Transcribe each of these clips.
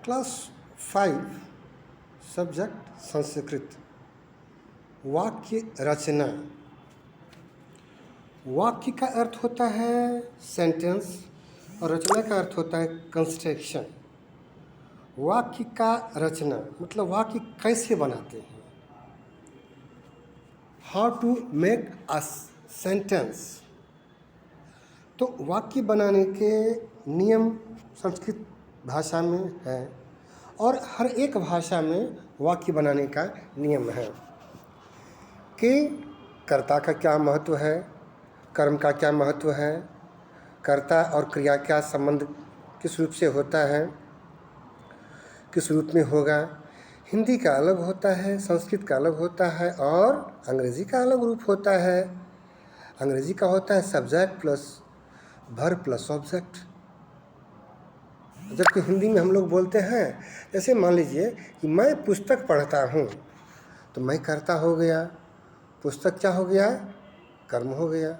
Class 5 subject Sanskrit. वाक्य रचना। वाक्य का अर्थ होता है सेंटेंस और रचना का अर्थ होता है कंस्ट्रक्शन। वाक्य का रचना मतलब वाक्य कैसे बनाते हैं, how to make a sentence. तो वाक्य बनाने के नियम संस्कृत भाषा में है और हर एक भाषा में वाक्य बनाने का नियम है कि कर्ता का क्या महत्व है, कर्म का क्या महत्व है, कर्ता और क्रिया का संबंध किस रूप से होता है, किस रूप में होगा। हिंदी का अलग होता है, संस्कृत का अलग होता है और अंग्रेज़ी का अलग रूप होता है। अंग्रेज़ी का होता है subject plus verb plus object, जबकि हिंदी में हम लोग बोलते हैं, जैसे मान लीजिए कि मैं पुस्तक पढ़ता हूँ, तो मैं कर्ता हो गया, पुस्तक क्या हो गया, कर्म हो गया,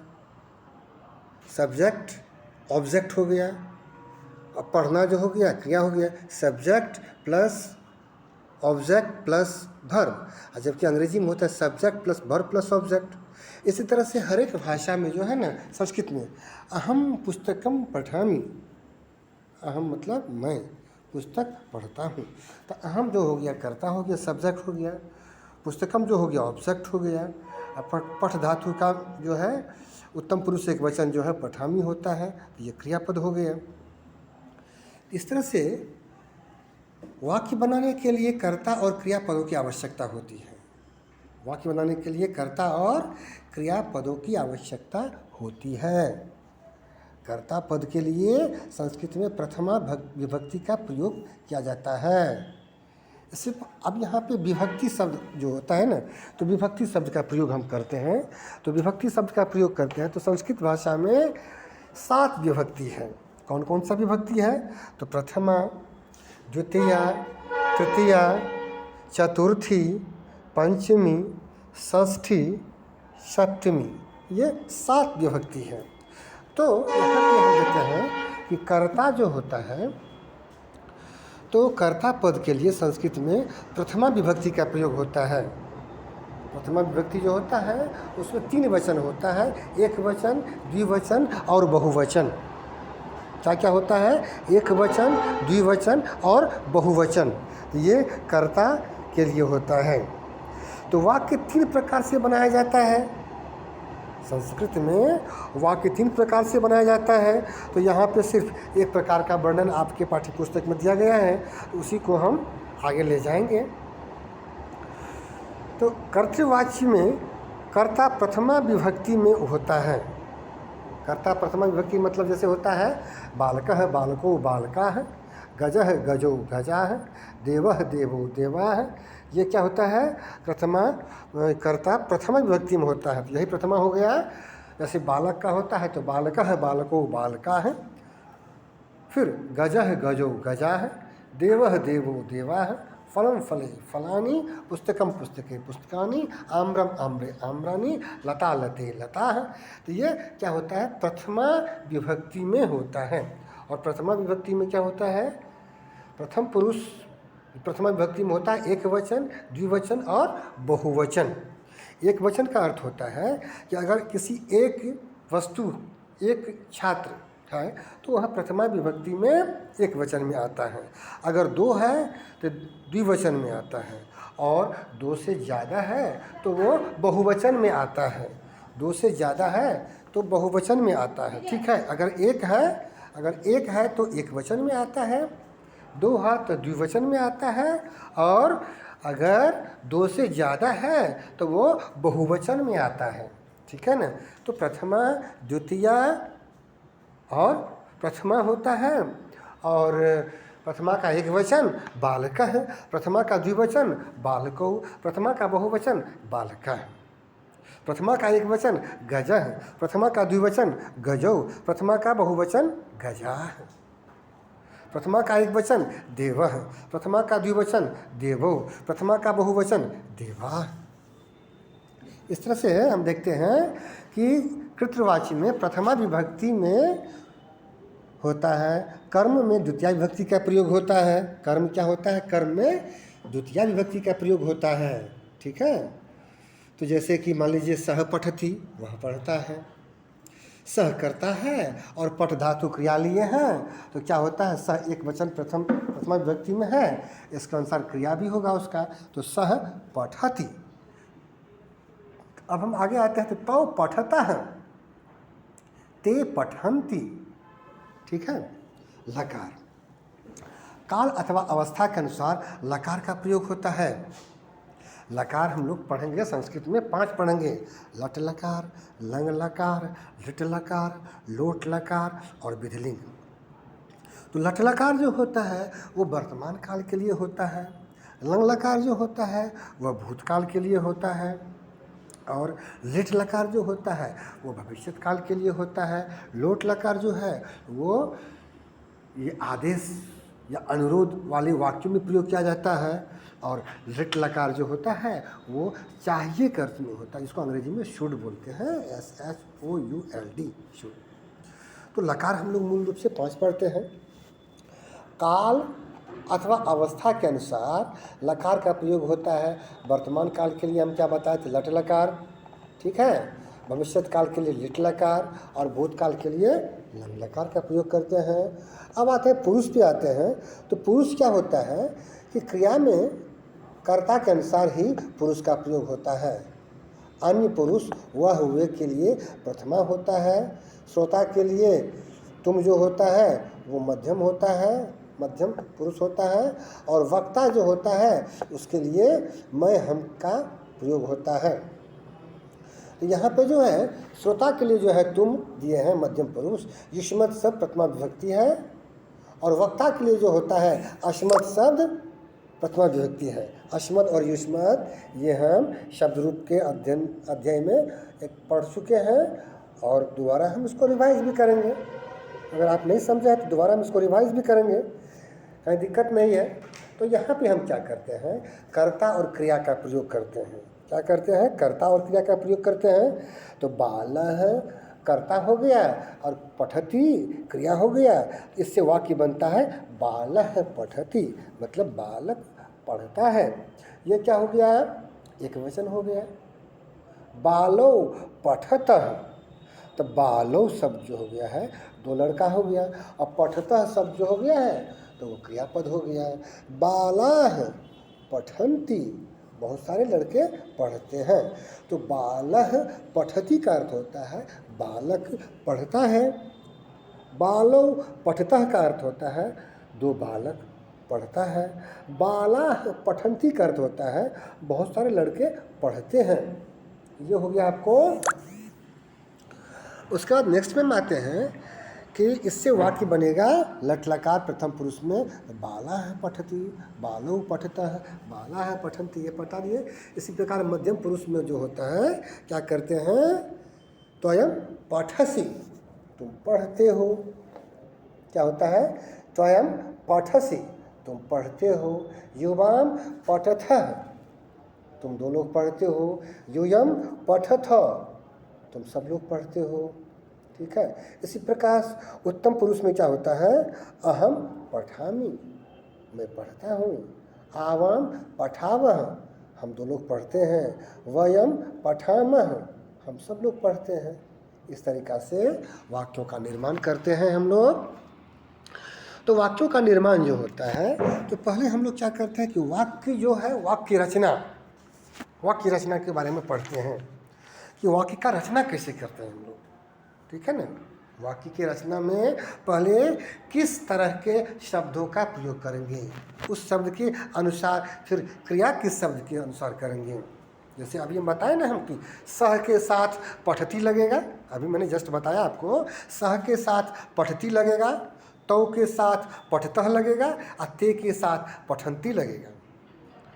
सब्जेक्ट ऑब्जेक्ट हो गया, और पढ़ना जो हो गया क्रिया हो गया, subject plus object plus verb. जबकि अंग्रेजी में होता है subject plus verb plus object. इसी तरह से हर एक भाषा में जो है ना, संस्कृत में अहम पुस्तकम पठामि, अहम मतलब मैं पुस्तक पढ़ता हूँ, तो अहम जो हो गया कर्ता हो गया, सब्जेक्ट हो गया, पुस्तकम जो हो गया ऑब्जेक्ट हो गया। पठ धातु का जो है उत्तम पुरुष एक वचन जो है पठामी होता है, तो ये क्रियापद हो गया। इस तरह से वाक्य बनाने के लिए कर्ता और क्रियापदों की आवश्यकता होती है। वाक्य बनाने के लिए कर्ता और क्रियापदों की आवश्यकता होती है। कर्ता पद के लिए संस्कृत में प्रथमा विभक्ति का प्रयोग किया जाता है। सिर्फ अब यहाँ पे विभक्ति शब्द जो होता है ना, तो विभक्ति शब्द का प्रयोग हम करते हैं। तो विभक्ति शब्द का प्रयोग करते हैं तो संस्कृत भाषा में 7 विभक्ति है। कौन कौन सा विभक्ति है? तो प्रथमा, द्वितीया, तृतीया, चतुर्थी, पंचमी, षष्ठी, सप्तमी, ये 7 विभक्ति है। तो यहाँ पे हम देखते हैं कि कर्ता जो होता है, तो कर्ता पद के लिए संस्कृत में प्रथमा विभक्ति का प्रयोग होता है। प्रथमा विभक्ति जो होता है उसमें 3 वचन होता है, एक वचन, द्विवचन और बहुवचन। क्या क्या होता है? एक वचन, द्विवचन और बहुवचन, ये कर्ता के लिए होता है। तो वाक्य 3 प्रकार से बनाया जाता है। संस्कृत में वाक्य 3 प्रकार से बनाया जाता है। तो यहाँ पे सिर्फ एक प्रकार का वर्णन आपके पाठ्य पुस्तक में दिया गया है, तो उसी को हम आगे ले जाएंगे। तो कर्तृवाची में कर्ता प्रथमा विभक्ति में होता है। कर्ता प्रथमा विभक्ति मतलब जैसे होता है बालकः बालको बालकाः, गजः गजो गजाः, देवः देवो देवाः। ये क्या होता है? कर्ता प्रथमा विभक्ति में होता है। तो यही प्रथमा हो गया। जैसे बालक का होता है तो बालकः बालको बालकाः, फिर गजः गजो गजाः, देवः देवो देवाः, फलं फले फलानि, पुस्तकम पुस्तके पुस्तकानि, आम्रम आम्रे आम्रानि, लता लते लताः। तो ये क्या होता है? प्रथमा विभक्ति में होता है। और प्रथमा विभक्ति में क्या होता है? प्रथम पुरुष प्रथमा विभक्ति में होता है एक वचन, द्विवचन और बहुवचन। एक वचन का अर्थ होता है कि अगर किसी एक वस्तु, एक छात्र है तो वह प्रथमा विभक्ति में एक वचन में आता है। अगर 2 है तो द्विवचन में आता है, और 2 से ज़्यादा है तो वो बहुवचन में आता है। 2 से ज़्यादा है तो बहुवचन में आता है। ठीक है। अगर एक है तो एक वचन में आता है, 2 है तो द्विवचन में आता है, और अगर 2 से ज़्यादा है तो वो बहुवचन में आता है। ठीक है ना। तो प्रथमा, द्वितीया और प्रथमा होता है, और प्रथमा का एक वचन बालक है, प्रथमा का द्विवचन बालको, प्रथमा का बहुवचन बालका है, प्रथमा का एक वचन गज है, प्रथमा का द्विवचन गजो, प्रथमा का बहुवचन गजा है, प्रथमा का एक वचन देव है, प्रथमा का द्विवचन देवो, प्रथमा का बहुवचन देवा। इस तरह से हम देखते हैं कि कृतवाची में प्रथमा विभक्ति में होता है, कर्म में द्वितीय विभक्ति का प्रयोग होता है। कर्म क्या होता है? कर्म में द्वितीय विभक्ति का प्रयोग होता है। ठीक है, तो जैसे कि मान लीजिए सह पठती, वह पढ़ता है। सह करता है और पठ धातु क्रिया लिए हैं, तो क्या होता है? सह एक वचन प्रथमा विभक्ति में है, इसके अनुसार क्रिया भी होगा उसका, तो सह पठती। अब हम आगे आते हैं, तो तौ पठता है, ते पठन्ति। ठीक है, लकार काल अथवा अवस्था के अनुसार लकार का प्रयोग होता है। लकार हम लोग पढ़ेंगे संस्कृत में 5 पढ़ेंगे, लट लकार, लंग लकार, लिट लकार, लोट लकार और विधिलिंग। तो लट लकार जो होता है वो वर्तमान काल के लिए होता है, लंग लकार जो होता है वह भूतकाल के लिए होता है, और लिट लकार जो होता है वो भविष्य काल के लिए होता है। लोट लकार जो है वो ये आदेश या अनुरोध वाले वाक्यों में प्रयोग किया जाता है, और लिट लकार जो होता है वो चाहिए के अर्थ में होता है, जिसको अंग्रेजी में शुड बोलते हैं, SHOULD, शुड। तो लकार हम लोग मूल रूप से 5 पढ़ते हैं। काल अथवा अवस्था के अनुसार लकार का प्रयोग होता है। वर्तमान काल के लिए हम क्या बताए थे? लट लकार। ठीक है, भविष्य काल के लिए लिट लकार, और भूतकाल के लिए लंग लकार का प्रयोग करते हैं। अब आते हैं पुरुष पे आते हैं, तो पुरुष क्या होता है कि क्रिया में कर्ता के अनुसार ही पुरुष का प्रयोग होता है। अन्य पुरुष वह हुए के लिए प्रथमा होता है, श्रोता के लिए तुम जो होता है वो मध्यम होता है, मध्यम पुरुष होता है, और वक्ता जो होता है उसके लिए मैं हम का प्रयोग होता है। तो यहाँ पे जो है श्रोता के लिए जो है तुम दिए हैं मध्यम पुरुष, युष्मत शब्द प्रथमा विभक्ति है, और वक्ता के लिए जो होता है अश्मत शब्द प्रथमा विभक्ति है। अश्मत और युष्मत ये हम शब्द रूप के अध्याय में एक पढ़ चुके हैं, और दोबारा हम इसको रिवाइज भी करेंगे। अगर आप नहीं समझे तो दोबारा हम इसको रिवाइज भी करेंगे, कहीं दिक्कत नहीं है। तो यहाँ पे हम क्या करते हैं? कर्ता और क्रिया का प्रयोग करते हैं। क्या करते हैं? कर्ता और क्रिया का प्रयोग करते हैं। तो बालः कर्ता हो गया और पठती क्रिया हो गया, इससे वाक्य बनता है बालः पठती, मतलब बालक पढ़ता है। ये क्या हो गया? एक वचन हो गया। बालो पठतः, तो बालो शब्द जो हो गया है 2 लड़का हो गया, और पठतः शब्द जो हो गया है तो वो क्रियापद हो गया। बालाः पठन्ति, बहुत सारे लड़के पढ़ते हैं। तो बालः पठति का अर्थ होता है बालक पढ़ता है। बालो पठतः का अर्थ होता है 2 बालक पढ़ता है। बालाः पठन्ति का अर्थ होता है बहुत सारे लड़के पढ़ते हैं। ये हो गया आपको। उसके बाद नेक्स्ट में हम आते हैं कि इससे वाक्य बनेगा लट लकार प्रथम पुरुष में बाला है पठती, बालो पठता है, बाला है पठन्ति, ये पढ़ा दिए। इसी प्रकार मध्यम पुरुष में जो होता है क्या करते हैं? त्वयं पठसि, तुम पढ़ते हो। क्या होता है? त्वयं पठसि, तुम पढ़ते हो। युवाम पठथः, तुम 2 लोग पढ़ते हो। यूयम पठथ, तुम सब लोग पढ़ते हो। ठीक है, इसी प्रकार उत्तम पुरुष में क्या होता है? अहम पठामि, मैं पढ़ता हूँ। आवाम पठावः, हम 2 लोग पढ़ते हैं। वयम पठामः, हम सब लोग पढ़ते हैं। इस तरीक़ा से वाक्यों का निर्माण करते हैं हम लोग। तो वाक्यों का निर्माण जो होता है, तो पहले हम लोग क्या करते हैं कि वाक्य जो है, वाक्य रचना के बारे में पढ़ते हैं कि वाक्य का रचना कैसे करते हैं हम लोग। ठीक है ना? वाक्य की रचना में पहले किस तरह के शब्दों का प्रयोग करेंगे, उस शब्द के अनुसार फिर क्रिया किस शब्द के अनुसार करेंगे। जैसे अभी हम बताए ना हम कि सह के साथ पठती लगेगा, अभी मैंने जस्ट बताया आपको, सह के साथ पठती लगेगा, तौ के साथ पठतः लगेगा, और ते के साथ पठन्ति लगेगा।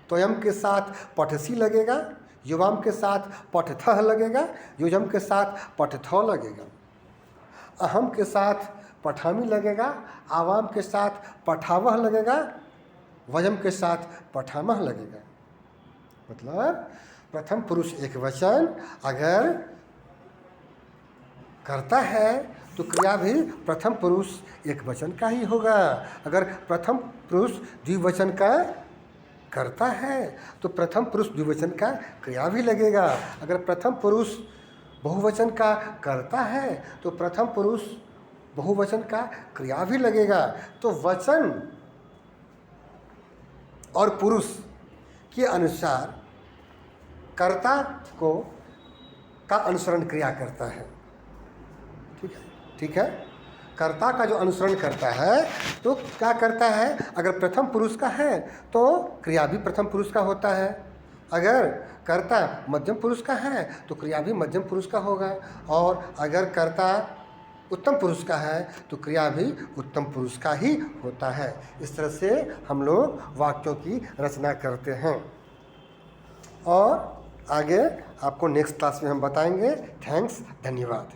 त्वयं के साथ पठसी लगेगा, युवाम के साथ पठथः लगेगा, युजम के साथ पठथौ लगेगा। अहम के साथ पठामी लगेगा, आवाम के साथ पठावह लगेगा, वयम के साथ पठामह लगेगा। मतलब प्रथम पुरुष एक वचन अगर करता है तो क्रिया भी प्रथम पुरुष एक वचन का ही होगा। अगर प्रथम पुरुष द्विवचन का करता है तो प्रथम पुरुष द्विवचन का क्रिया भी लगेगा। अगर प्रथम पुरुष बहुवचन का करता है तो प्रथम पुरुष बहुवचन का क्रिया भी लगेगा। तो वचन और पुरुष के अनुसार कर्ता को का अनुसरण क्रिया करता है। ठीक है। कर्ता का जो अनुसरण करता है तो क्या करता है, अगर प्रथम पुरुष का है तो क्रिया भी प्रथम पुरुष का होता है। अगर कर्ता मध्यम पुरुष का है तो क्रिया भी मध्यम पुरुष का होगा। और अगर कर्ता उत्तम पुरुष का है तो क्रिया भी उत्तम पुरुष का ही होता है। इस तरह से हम लोग वाक्यों की रचना करते हैं और आगे आपको नेक्स्ट क्लास में हम बताएंगे। थैंक्स, धन्यवाद।